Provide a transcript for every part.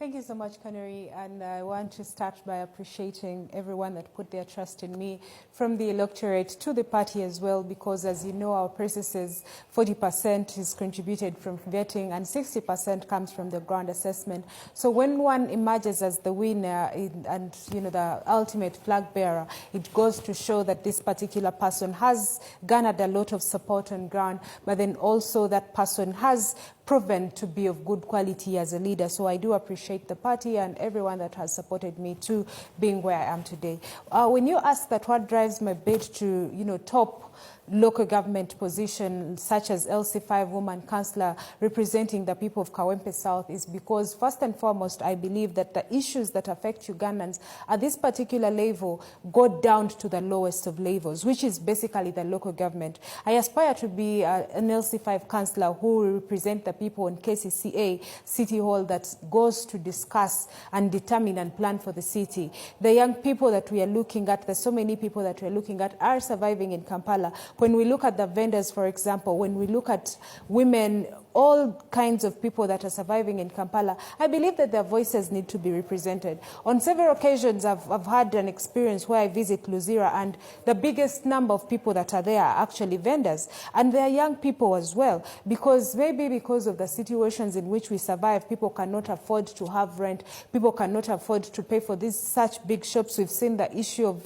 Thank you so much, Canary, and I want to start by appreciating everyone that put their trust in me, from the electorate to the party as well, because as you know, our processes, 40% is contributed from vetting and 60% comes from the ground assessment. So when one emerges as the winner and the ultimate flag bearer, it goes to show that this particular person has garnered a lot of support on ground, but then also that person has proven to be of good quality as a leader. So I do appreciate the party and everyone that has supported me to being where I am today. When you ask that what drives my bid to, top local government position such as LC5 woman councillor representing the people of Kawempe South, is because first and foremost I believe that the issues that affect Ugandans at this particular level go down to the lowest of levels, which is basically the local government. I aspire to be an LC5 councillor who will represent the people in KCCA City Hall that goes to discuss and determine and plan for the city. The young people that we are looking at, there's so many people that we're looking at are surviving in Kampala. When we look at the vendors, for example, when we look at women, all kinds of people that are surviving in Kampala, I believe that their voices need to be represented. On several occasions, I've had an experience where I visit Luzira, and the biggest number of people that are there are actually vendors. And they are young people as well, because maybe because of the situations in which we survive, people cannot afford to have rent, people cannot afford to pay for these such big shops. We've seen the issue of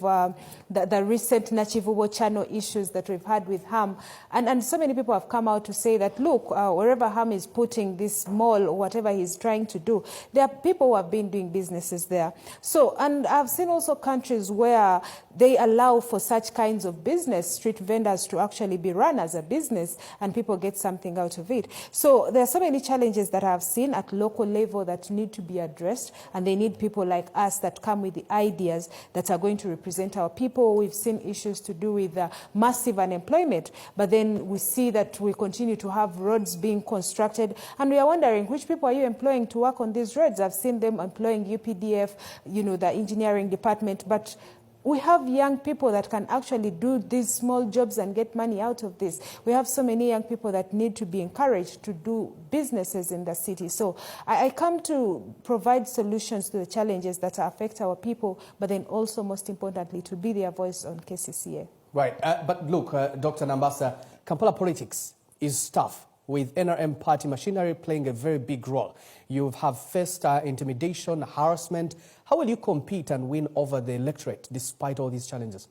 the recent Nachivubo channel issues that we've had with Ham. And so many people have come out to say that, look, wherever Ham is putting this mall or whatever he's trying to do, there are people who have been doing businesses there. So, and I've seen also countries where they allow for such kinds of business, street vendors, to actually be run as a business and people get something out of it. So there are so many challenges that I've seen at local level that need to be addressed, and they need people like us that come with the ideas that are going to represent our people. We've seen issues to do with massive unemployment, but then we see that we continue to have roads being constructed, and we are wondering, which people are you employing to work on these roads? I've seen them employing UPDF, the engineering department, but we have young people that can actually do these small jobs and get money out of this. We have so many young people that need to be encouraged to do businesses in the city. So I come to provide solutions to the challenges that affect our people, but then also, most importantly, to be their voice on KCCA. Right, but look, Dr. Nambasa, Kampala politics is tough, with NRM party machinery playing a very big role. You have faced intimidation, harassment. How will you compete and win over the electorate despite all these challenges?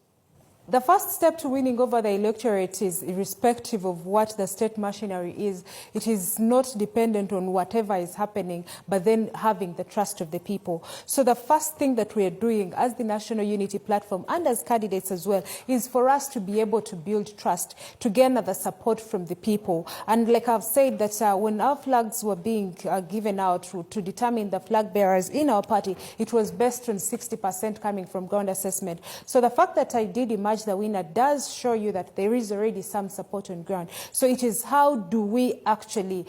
The first step to winning over the electorate is, irrespective of what the state machinery is, it is not dependent on whatever is happening, but then having the trust of the people. So the first thing that we are doing as the National Unity Platform and as candidates as well is for us to be able to build trust, to gain the support from the people. And like I've said, that when our flags were being given out to determine the flag bearers in our party, it was based on 60% coming from ground assessment. So the fact that I did emerge the winner does show you that there is already some support on ground. So it is, how do we actually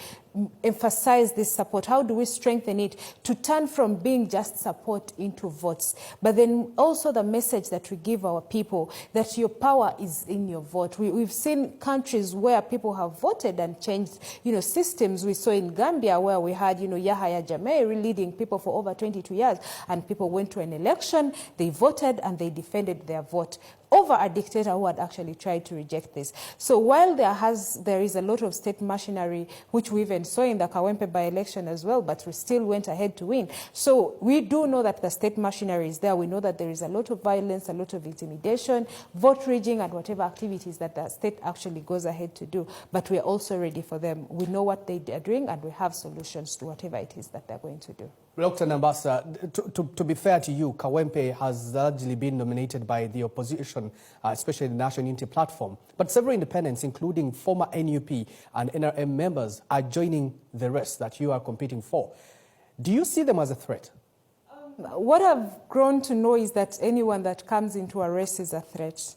emphasize this support? How do we strengthen it to turn from being just support into votes? But then also the message that we give our people, that your power is in your vote. We've seen countries where people have voted and changed, systems. We saw in Gambia where we had, Yahya Jammeh leading people for over 22 years, and people went to an election, they voted and they defended their vote over a dictator who had actually tried to reject this. So while there is a lot of state machinery, which we even saw in the Kawempe by-election as well, but we still went ahead to win. So we do know that the state machinery is there. We know that there is a lot of violence, a lot of intimidation, vote rigging, and whatever activities that the state actually goes ahead to do. But we are also ready for them. We know what they are doing, and we have solutions to whatever it is that they're going to do. Dr. Nambasa, to be fair to you, Kawempe has largely been dominated by the opposition, especially the National Unity Platform. But several independents, including former NUP and NRM members, are joining the rest that you are competing for. Do you see them as a threat? What I've grown to know is that anyone that comes into a race is a threat.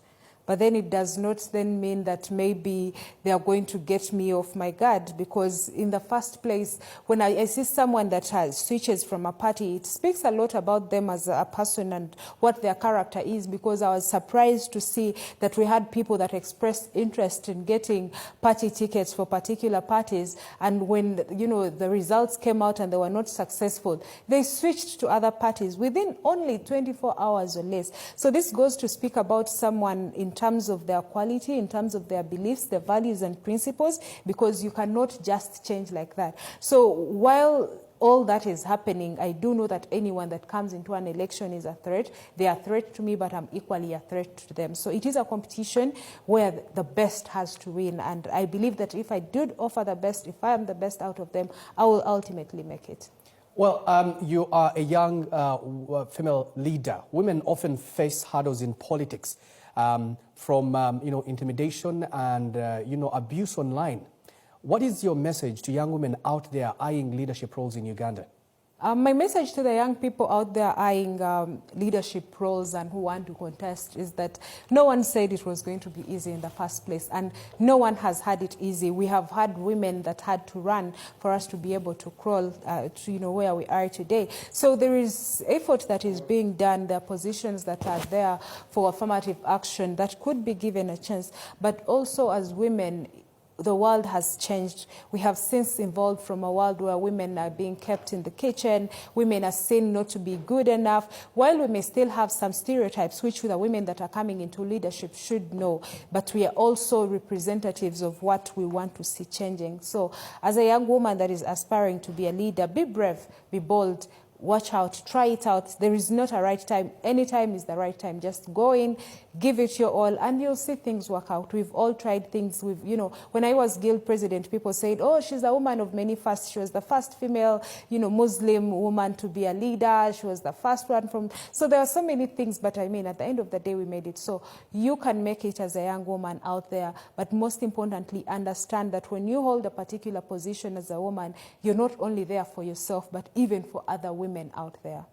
but then it does not then mean that maybe they are going to get me off my guard, because in the first place, when I see someone that switches from a party, it speaks a lot about them as a person and what their character is, because I was surprised to see that we had people that expressed interest in getting party tickets for particular parties, and when, you know, the results came out and they were not successful, they switched to other parties within only 24 hours or less. So this goes to speak about someone in terms of their quality, in terms of their beliefs, their values and principles, because you cannot just change like that. So while all that is happening, I do know that anyone that comes into an election is a threat. They are a threat to me, but I'm equally a threat to them. So it is a competition where the best has to win. And I believe that if I did offer the best, if I am the best out of them, I will ultimately make it. Well, you are a young female leader. Women often face hurdles in politics, from you know, intimidation and you know, abuse online. What is your message to young women out there eyeing leadership roles in Uganda? My message to the young people out there eyeing leadership roles and who want to contest is that no one said it was going to be easy in the first place, and no one has had it easy. We have had women that had to run for us to be able to crawl to, you know, where we are today. So there is effort that is being done. There are positions that are there for affirmative action that could be given a chance, but also as women, the world has changed. We have since evolved from a world where women are being kept in the kitchen, women are seen not to be good enough, while we may still have some stereotypes which the women that are coming into leadership should know, but we are also representatives of what we want to see changing. So as a young woman that is aspiring to be a leader, be brave, be bold, watch out, try it out. There is not a right time. Any time is the right time. Just go in, give it your all, and you'll see things work out. We've all tried things. You know, when I was guild president, people said, oh, she's a woman of many firsts. She was the first female, you know, Muslim woman to be a leader. She was the first one from... So there are so many things, but I mean, at the end of the day, we made it. So you can make it as a young woman out there, but most importantly, understand that when you hold a particular position as a woman, you're not only there for yourself, but even for other women out there.